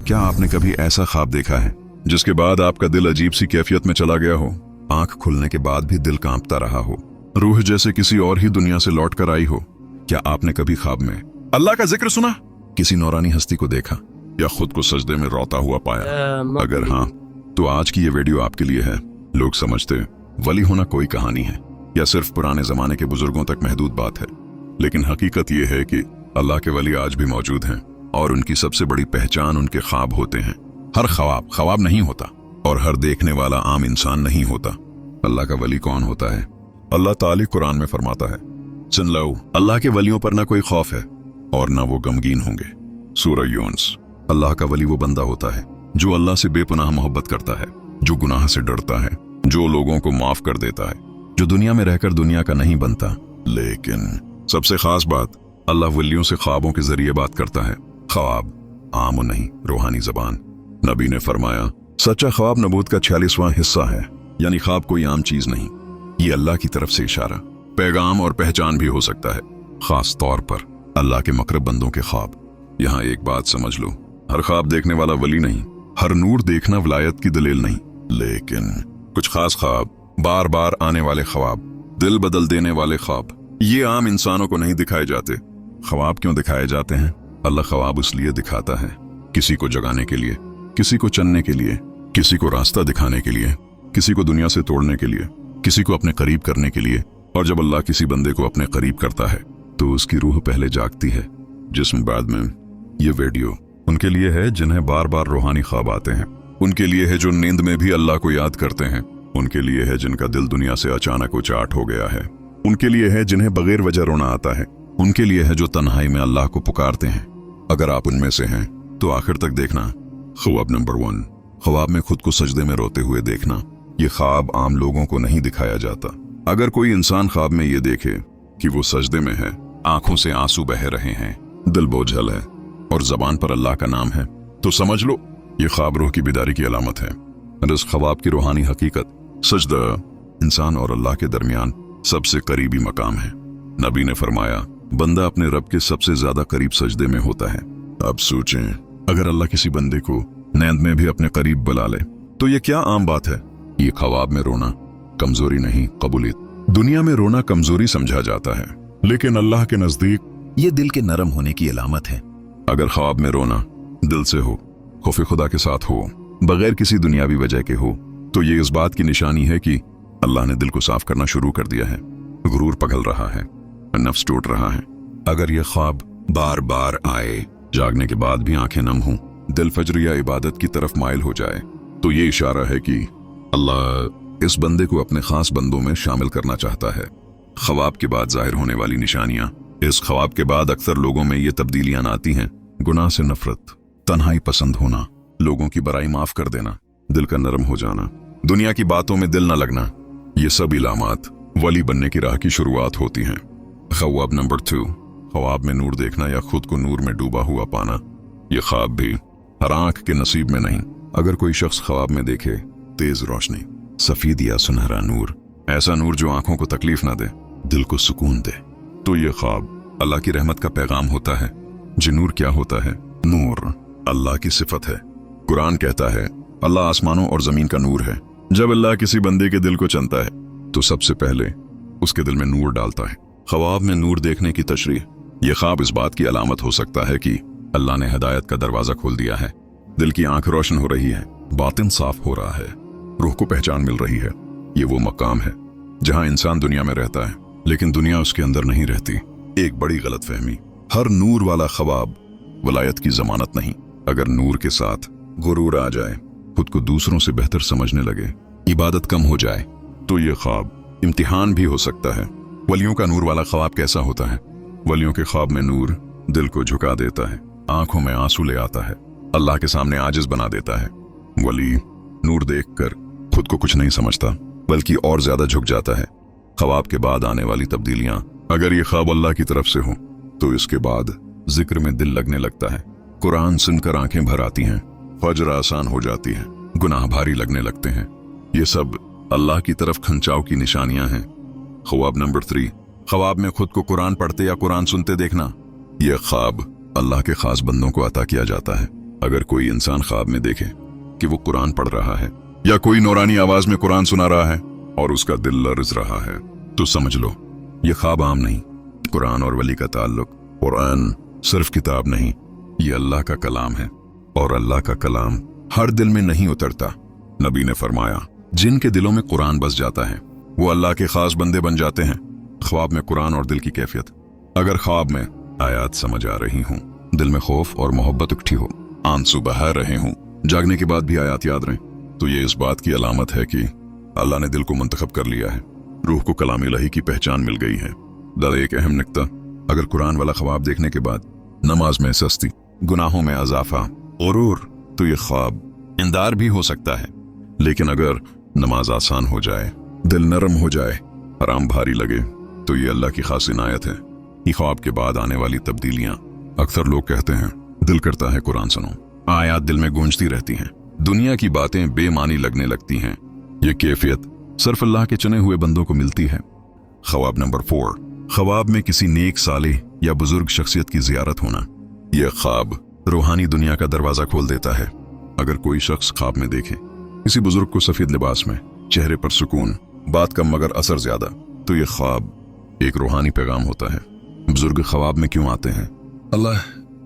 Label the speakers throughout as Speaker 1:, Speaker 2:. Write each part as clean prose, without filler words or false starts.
Speaker 1: क्या आपने कभी ऐसा ख्वाब देखा है जिसके बाद आपका दिल अजीब सी कैफियत में चला गया हो? आंख खुलने के बाद भी दिल कांपता रहा हो, रूह जैसे किसी और ही दुनिया से लौट कर आई हो। क्या आपने कभी ख्वाब में अल्लाह का जिक्र सुना, किसी नौरानी हस्ती को देखा या खुद को सजदे में रोता हुआ पाया? अगर हाँ, तो आज की ये वीडियो आपके लिए है। लोग समझते वली होना कोई कहानी है या सिर्फ पुराने जमाने के बुजुर्गों तक महदूद बात है, लेकिन हकीकत ये है कि अल्लाह के वली आज भी मौजूद हैं और उनकी सबसे बड़ी पहचान उनके ख्वाब होते हैं। हर ख्वाब ख्वाब नहीं होता और हर देखने वाला आम इंसान नहीं होता। अल्लाह का वली कौन होता है? अल्लाह ताला कुरान में फरमाता है, सुन लो, अल्लाह के वलियों पर ना कोई खौफ है और ना वो गमगीन होंगे। सूरह यूनुस। अल्लाह का वली वो बंदा होता है जो अल्लाह से बेपनाह मोहब्बत करता है, जो गुनाह से डरता है, जो लोगों को माफ कर देता है, जो दुनिया में रहकर दुनिया का नहीं बनता। लेकिन सबसे खास बात, अल्लाह वलियों से ख्वाबों के जरिए बात करता है। ख्वाब आम नहीं, रूहानी जबान। नबी ने फरमाया, सच्चा ख्वाब नबूत का 46वां हिस्सा है, यानी ख्वाब कोई आम चीज नहीं, ये अल्लाह की तरफ से इशारा, पैगाम और पहचान भी हो सकता है, खास तौर पर अल्लाह के मकरब बंदों के ख्वाब। यहाँ एक बात समझ लो, हर ख्वाब देखने वाला वली नहीं, हर नूर देखना विलायत की दलील नहीं, लेकिन कुछ खास ख्वाब, बार बार आने वाले ख्वाब, दिल बदल देने वाले ख्वाब, ये आम इंसानों को नहीं दिखाए जाते। ख्वाब क्यों दिखाए जाते हैं? अल्लाह ख्वाब इसलिए दिखाता है, किसी को जगाने के लिए, किसी को चनने के लिए, किसी को रास्ता दिखाने के लिए, किसी को दुनिया से तोड़ने के लिए, किसी को अपने करीब करने के लिए। और जब अल्लाह किसी बंदे को अपने करीब करता है तो उसकी रूह पहले जागती है, जिस्म बाद में। ये वीडियो उनके लिए है जिन्हें बार बार रूहानी ख्वाब आते हैं, उनके लिए है जो नींद में भी अल्लाह को याद करते हैं, उनके लिए है जिनका दिल दुनिया से अचानक उचाट हो गया है, उनके लिए है जिन्हें बगैर वजह रोना आता है, उनके लिए है जो तन्हाई में अल्लाह को पुकारते हैं। अगर आप उनमें से हैं तो आखिर तक देखना। ख्वाब नंबर 1, ख्वाब में खुद को सजदे में रोते हुए देखना। ये ख्वाब आम लोगों को नहीं दिखाया जाता। अगर कोई इंसान ख्वाब में ये देखे कि वो सजदे में है, आंखों से आंसू बह रहे हैं, दिल बोझल है और जबान पर अल्लाह का नाम है, तो समझ लो ये ख्वाब रूह की बेदारी की अलामत है। इस ख्वाब की रूहानी हकीकत, सजदा इंसान और अल्लाह के दरमियान सबसे करीबी मकाम है। नबी ने फरमाया, बंदा अपने रब के सबसे ज्यादा करीब सजदे में होता है। अब सोचें, अगर अल्लाह किसी बंदे को नींद में भी अपने करीब बुला ले तो ये क्या आम बात है? ये ख्वाब में रोना कमजोरी नहीं, कबूलियत। दुनिया में रोना कमजोरी समझा जाता है, लेकिन अल्लाह के नजदीक ये दिल के नरम होने की अलामत है। अगर ख्वाब में रोना दिल से हो, खौफ खुदा के साथ हो, बगैर किसी दुनियावी वजह के हो, तो ये इस बात की निशानी है कि अल्लाह ने दिल को साफ करना शुरू कर दिया है। गुरूर पगल रहा है, नफ्स टूट रहा है। अगर यह ख्वाब बार बार आए, जागने के बाद भी आंखें नम हों, दिल फज्र या इबादत की तरफ माइल हो जाए, तो ये इशारा है कि अल्लाह इस बंदे को अपने खास बंदों में शामिल करना चाहता है। ख्वाब के बाद जाहिर होने वाली निशानियां। इस ख्वाब के बाद अक्सर लोगों में ये तब्दीलियां आती हैं। गुनाह से नफरत, तन्हाई पसंद होना, लोगों की बुराई माफ कर देना, दिल का नरम हो जाना, दुनिया की बातों में दिल न लगना, ये सब इलामात वली बनने की राह की शुरुआत होती हैं। ख्वाब नंबर 2, ख्वाब में नूर देखना या खुद को नूर में डूबा हुआ पाना। ये ख्वाब भी हर आंख के नसीब में नहीं। अगर कोई शख्स ख्वाब में देखे तेज रोशनी, सफेद या सुनहरा नूर, ऐसा नूर जो आंखों को तकलीफ ना दे, दिल को सुकून दे, तो ये ख्वाब अल्लाह की रहमत का पैगाम होता है। जी नूर क्या होता है? नूर अल्लाह की सिफत है। कुरान कहता है, अल्लाह आसमानों और जमीन का नूर है। जब अल्लाह किसी बंदे के दिल को चुनता है तो सबसे पहले उसके दिल में नूर डालता है। ख्वाब में नूर देखने की तशरीह। यह ख्वाब इस बात की अलामत हो सकता है कि अल्लाह ने हिदायत का दरवाजा खोल दिया है, दिल की आंख रोशन हो रही है, बातिन साफ हो रहा है, रूह को पहचान मिल रही है। ये वो मकाम है जहां इंसान दुनिया में रहता है लेकिन दुनिया उसके अंदर नहीं रहती। एक बड़ी गलतफहमी, हर नूर वाला ख्वाब वलायत की जमानत नहीं। अगर नूर के साथ गुरूर आ जाए, खुद को दूसरों से बेहतर समझने लगे, इबादत कम हो जाए, तो ये ख्वाब इम्तिहान भी हो सकता है। वलियों का नूर वाला ख्वाब कैसा होता है? वलियों के ख्वाब में नूर दिल को झुका देता है, आंखों में आंसू ले आता है, अल्लाह के सामने आजिज बना देता है। वली नूर देखकर खुद को कुछ नहीं समझता बल्कि और ज्यादा झुक जाता है। ख्वाब के बाद आने वाली तब्दीलियां, अगर ये ख्वाब अल्लाह की तरफ से हो तो इसके बाद जिक्र में दिल लगने लगता है, कुरान सुनकर आंखें भर आती हैं, फज्र आसान हो जाती है, गुनाह भारी लगने लगते हैं। ये सब अल्लाह की तरफ खंचाव की निशानियां हैं। ख्वाब नंबर 3, ख्वाब में खुद को कुरान पढ़ते या कुरान सुनते देखना। यह ख्वाब अल्लाह के खास बंदों को अता किया जाता है। अगर कोई इंसान ख्वाब में देखे कि वो कुरान पढ़ रहा है या कोई नौरानी आवाज में कुरान सुना रहा है और उसका दिल लर्ज रहा है, तो समझ लो ये ख्वाब आम नहीं। कुरान और वली का ताल्लुक, कुरान सिर्फ किताब नहीं, ये अल्लाह का कलाम है और अल्लाह का कलाम हर दिल में नहीं उतरता। नबी ने फरमाया, जिनके दिलों में कुरान बस जाता है वो अल्लाह के खास बंदे बन जाते हैं। ख्वाब में कुरान और दिल की कैफियत। अगर ख्वाब में आयात समझ आ रही हूं, दिल में खौफ और मोहब्बत उठी हो, आंसू बहा रहे हों, जागने के बाद भी आयात याद रहें, तो ये इस बात की अलामत है कि अल्लाह ने दिल को मुंतखब कर लिया है, रूह को कलाम इलाही की पहचान मिल गई है। दादा एक अहम नुक्ता, अगर कुरान वाला ख्वाब देखने के बाद नमाज में सस्ती, गुनाहों में अजाफा, गुरूर, तो ये ख्वाब इंदार भी हो सकता है। लेकिन अगर नमाज आसान हो जाए, दिल नरम हो जाए, आराम भारी लगे, तो ये अल्लाह की खास इनायत है। ये ख्वाब के बाद आने वाली तब्दीलियां, अक्सर लोग कहते हैं दिल करता है कुरान सुनो, आयात दिल में गूंजती रहती हैं, दुनिया की बातें बेमानी लगने लगती हैं। ये कैफियत सिर्फ अल्लाह के चुने हुए बंदों को मिलती है। ख्वाब नंबर 4, ख्वाब में किसी नेक साले या बुजुर्ग शख्सियत की जियारत होना। यह ख्वाब रूहानी दुनिया का दरवाजा खोल देता है। अगर कोई शख्स ख्वाब में देखे किसी बुजुर्ग को सफेद लिबास में, चेहरे पर सुकून, बात कम मगर असर ज्यादा, तो यह ख्वाब एक रूहानी पैगाम होता है। बुजुर्ग ख्वाब में क्यों आते हैं? अल्लाह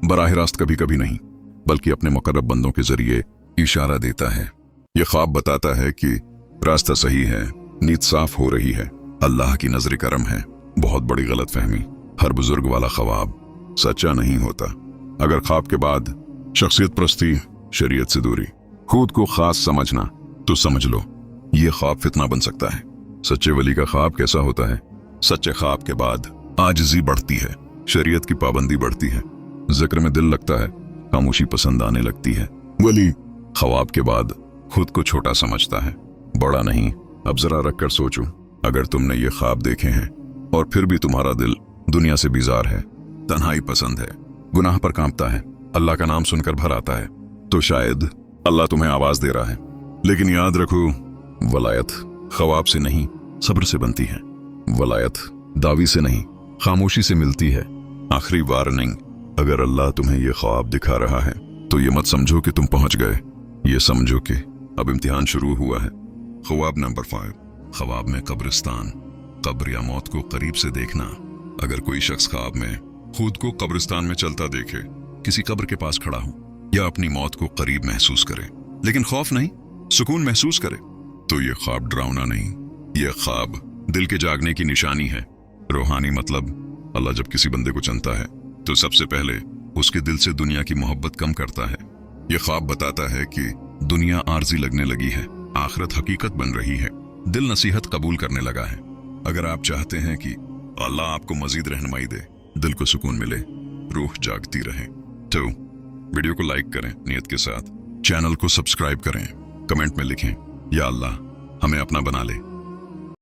Speaker 1: बराह रास्त कभी कभी नहीं, बल्कि अपने मुकर्रब बंदों के जरिए इशारा देता है। यह ख्वाब बताता है कि रास्ता सही है, नीयत साफ हो रही है, अल्लाह की नजर करम है। बहुत बड़ी गलतफहमी, हर बुजुर्ग वाला ख्वाब सच्चा नहीं होता। अगर ख्वाब के बाद शख्सियत प्रस्ती, शरीयत से दूरी, खुद को खास समझना, तो समझ लो ये ख्वाब फितना बन सकता है। सच्चे वली का ख्वाब कैसा होता है? सच्चे ख्वाब के बाद आजिज़ी बढ़ती है, शरीयत की पाबंदी बढ़ती है, जिक्र में दिल लगता है, खामोशी पसंद आने लगती है। वली ख्वाब के बाद खुद को छोटा समझता है, बड़ा नहीं। अब जरा रख कर सोचो, अगर तुमने ये ख्वाब देखे हैं और फिर भी तुम्हारा दिल दुनिया से बीजार है, तन्हाई पसंद है, गुनाह पर कांपता है, अल्लाह का नाम सुनकर भर आता है, तो शायद अल्लाह तुम्हें आवाज दे रहा है। लेकिन याद रखो, वलायत ख्वाब से नहीं, सब्र से बनती है। वलायत दावी से नहीं, खामोशी से मिलती है। आखिरी वार्निंग, अगर अल्लाह तुम्हें यह ख्वाब दिखा रहा है तो ये मत समझो कि तुम पहुंच गए, ये समझो कि अब इम्तिहान शुरू हुआ है। ख्वाब नंबर 5, ख्वाब में कब्रिस्तान, कब्र या मौत को करीब से देखना। अगर कोई शख्स ख्वाब में खुद को कब्रिस्तान में चलता देखे, किसी कब्र के पास खड़ा हो, या अपनी मौत को करीब महसूस करे, लेकिन खौफ नहीं, सुकून महसूस करे, तो ये ख्वाब डरावना नहीं, यह ख्वाब दिल के जागने की निशानी है। रूहानी मतलब, अल्लाह जब किसी बंदे को चुनता है तो सबसे पहले उसके दिल से दुनिया की मोहब्बत कम करता है। यह ख्वाब बताता है कि दुनिया आर्जी लगने लगी है, आखिरत हकीकत बन रही है, दिल नसीहत कबूल करने लगा है। अगर आप चाहते हैं कि अल्लाह आपको मजीद रहनुमाई दे, दिल को सुकून मिले, रूह जागती रहे, तो वीडियो को लाइक करें नियत के साथ, चैनल को सब्सक्राइब करें, कमेंट में लिखें, या अल्लाह हमें अपना बना ले।